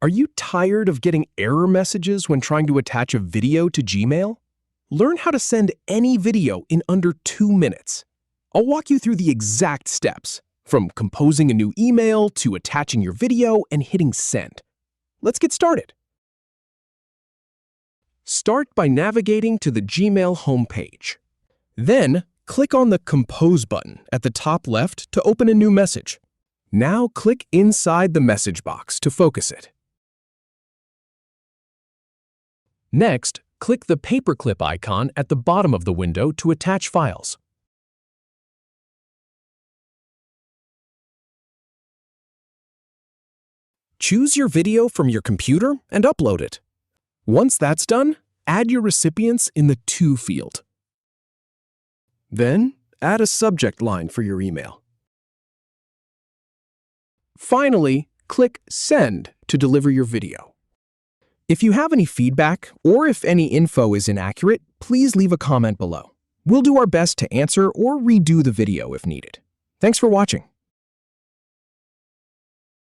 Are you tired of getting error messages when trying to attach a video to Gmail? Learn how to send any video in under 2 minutes. I'll walk you through the exact steps, from composing a new email to attaching your video and hitting send. Let's get started. Start by navigating to the Gmail homepage. Then, click on the Compose button at the top left to open a new message. Now click inside the message box to focus it. Next, click the paperclip icon at the bottom of the window to attach files. Choose your video from your computer and upload it. Once that's done, add your recipients in the To field. Then, add a subject line for your email. Finally, click Send to deliver your video. If you have any feedback or if any info is inaccurate, please leave a comment below. We'll do our best to answer or redo the video if needed. Thanks for watching.